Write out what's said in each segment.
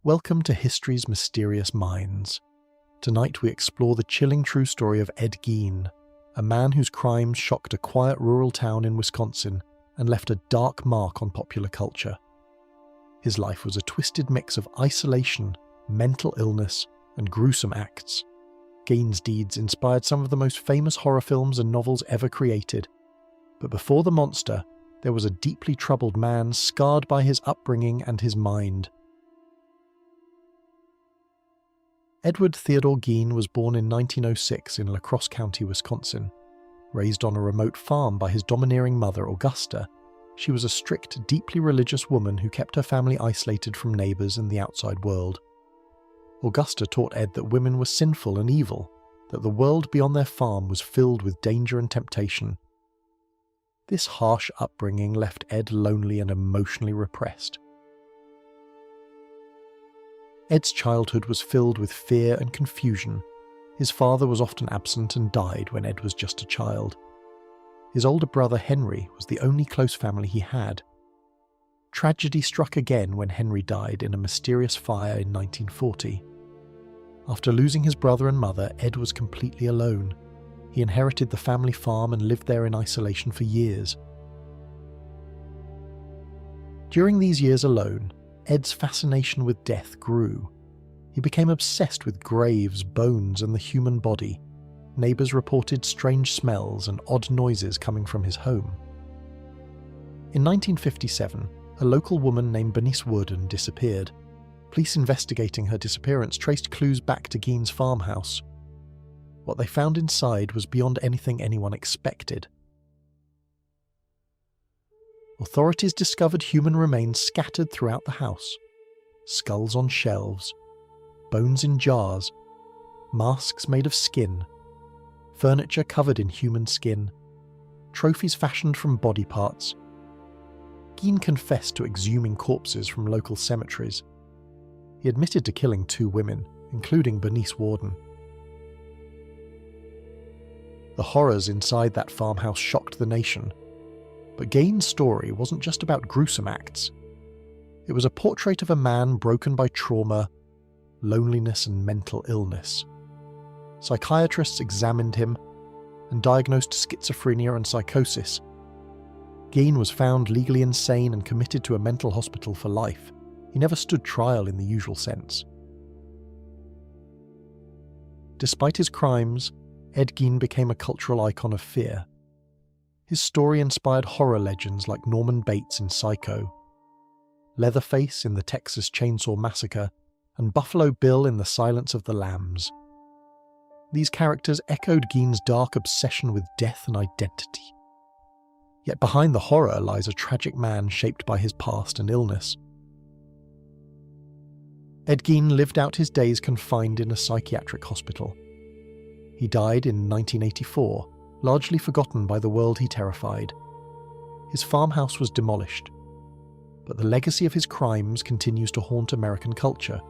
Welcome to History's Mysterious Minds. Tonight we explore the chilling true story of Ed Gein, a man whose crimes shocked a quiet rural town in Wisconsin and left a dark mark on popular culture. His life was a twisted mix of isolation, mental illness, and gruesome acts. Gein's deeds inspired some of the most famous horror films and novels ever created. But before the monster, there was a deeply troubled man scarred by his upbringing and his mind. Edward Theodore Gein was born in 1906 in La Crosse County, Wisconsin. Raised on a remote farm by his domineering mother, Augusta, she was a strict, deeply religious woman who kept her family isolated from neighbours and the outside world. Augusta taught Ed that women were sinful and evil, that the world beyond their farm was filled with danger and temptation. This harsh upbringing left Ed lonely and emotionally repressed. Ed's childhood was filled with fear and confusion. His father was often absent and died when Ed was just a child. His older brother Henry was the only close family he had. Tragedy struck again when Henry died in a mysterious fire in 1940. After losing his brother and mother, Ed was completely alone. He inherited the family farm and lived there in isolation for years. During these years alone, Ed's fascination with death grew. He became obsessed with graves, bones, and the human body. Neighbours reported strange smells and odd noises coming from his home. In 1957, a local woman named Bernice Worden disappeared. Police investigating her disappearance traced clues back to Gein's farmhouse. What they found inside was beyond anything anyone expected. Authorities discovered human remains scattered throughout the house. Skulls on shelves, bones in jars, masks made of skin, furniture covered in human skin, trophies fashioned from body parts. Gein confessed to exhuming corpses from local cemeteries. He admitted to killing 2 women, including Bernice Worden. The horrors inside that farmhouse shocked the nation. But Gein's story wasn't just about gruesome acts. It was a portrait of a man broken by trauma, loneliness, and mental illness. Psychiatrists examined him and diagnosed schizophrenia and psychosis. Gein was found legally insane and committed to a mental hospital for life. He never stood trial in the usual sense. Despite his crimes, Ed Gein became a cultural icon of fear. His story inspired horror legends like Norman Bates in Psycho, Leatherface in the Texas Chainsaw Massacre, and Buffalo Bill in The Silence of the Lambs. These characters echoed Gein's dark obsession with death and identity. Yet behind the horror lies a tragic man shaped by his past and illness. Ed Gein lived out his days confined in a psychiatric hospital. He died in 1984, largely forgotten by the world he terrified. His farmhouse was demolished, but the legacy of his crimes continues to haunt American culture.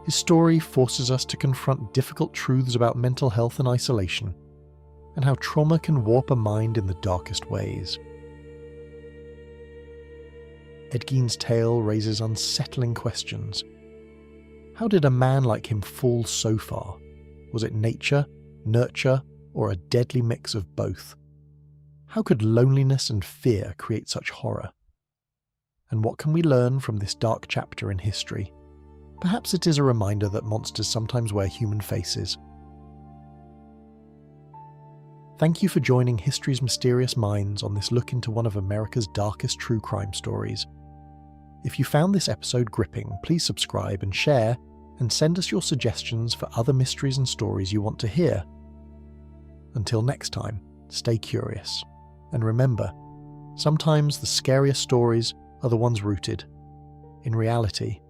His story forces us to confront difficult truths about mental health and isolation, and how trauma can warp a mind in the darkest ways. Ed Gein's tale raises unsettling questions. How did a man like him fall so far? Was it nature, nurture, or a deadly mix of both? How could loneliness and fear create such horror? And what can we learn from this dark chapter in history? Perhaps it is a reminder that monsters sometimes wear human faces. Thank you for joining History's Mysterious Minds on this look into one of America's darkest true crime stories. If you found this episode gripping, please subscribe and share, and send us your suggestions for other mysteries and stories you want to hear. Until next time, stay curious. And remember, sometimes the scariest stories are the ones rooted in reality.